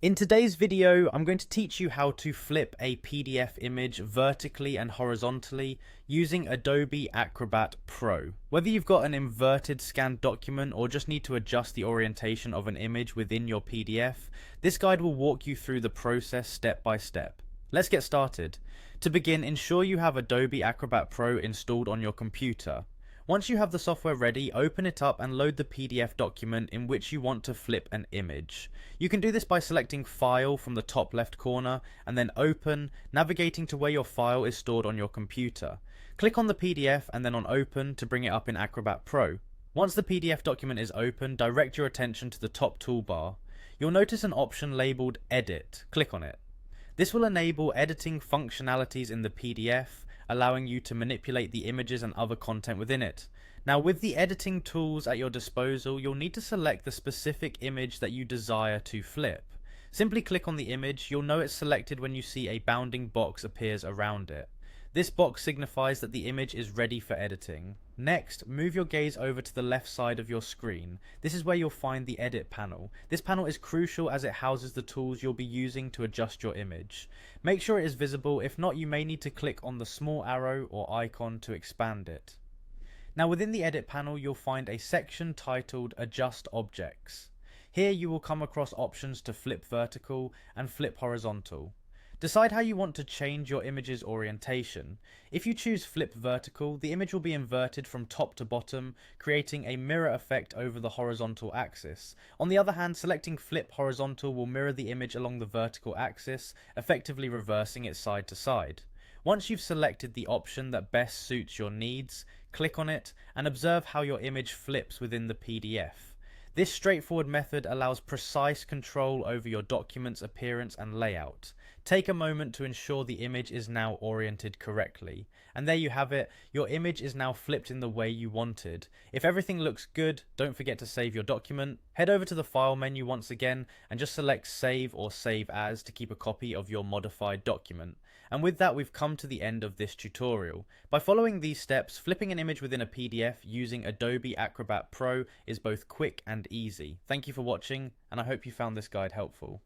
In today's video, I'm going to teach you how to flip a PDF image vertically and horizontally using Adobe Acrobat Pro. Whether you've got an inverted scanned document or just need to adjust the orientation of an image within your PDF, this guide will walk you through the process step by step. Let's get started. To begin, ensure you have Adobe Acrobat Pro installed on your computer. Once you have the software ready, open it up and load the PDF document in which you want to flip an image. You can do this by selecting File from the top left corner and then Open, navigating to where your file is stored on your computer. Click on the PDF and then on Open to bring it up in Acrobat Pro. Once the PDF document is open, direct your attention to the top toolbar. You'll notice an option labeled Edit. Click on it. This will enable editing functionalities in the PDF, allowing you to manipulate the images and other content within it. Now, with the editing tools at your disposal, you'll need to select the specific image that you desire to flip. Simply click on the image. You'll know it's selected when you see a bounding box appears around it. This box signifies that the image is ready for editing. Next, move your gaze over to the left side of your screen. This is where you'll find the Edit panel. This panel is crucial as it houses the tools you'll be using to adjust your image. Make sure it is visible. If not, you may need to click on the small arrow or icon to expand it. Now, within the Edit panel, you'll find a section titled Adjust Objects. Here you will come across options to flip vertical and flip horizontal. Decide how you want to change your image's orientation. If you choose flip vertical, the image will be inverted from top to bottom, creating a mirror effect over the horizontal axis. On the other hand, selecting flip horizontal will mirror the image along the vertical axis, effectively reversing it side to side. Once you've selected the option that best suits your needs, click on it and observe how your image flips within the PDF. This straightforward method allows precise control over your document's appearance and layout. Take a moment to ensure the image is now oriented correctly. And there you have it, your image is now flipped in the way you wanted. If everything looks good, don't forget to save your document. Head over to the File menu once again and just select Save or Save As to keep a copy of your modified document. And with that, we've come to the end of this tutorial. By following these steps, flipping an image within a PDF using Adobe Acrobat Pro is both quick and easy. Thank you for watching, and I hope you found this guide helpful.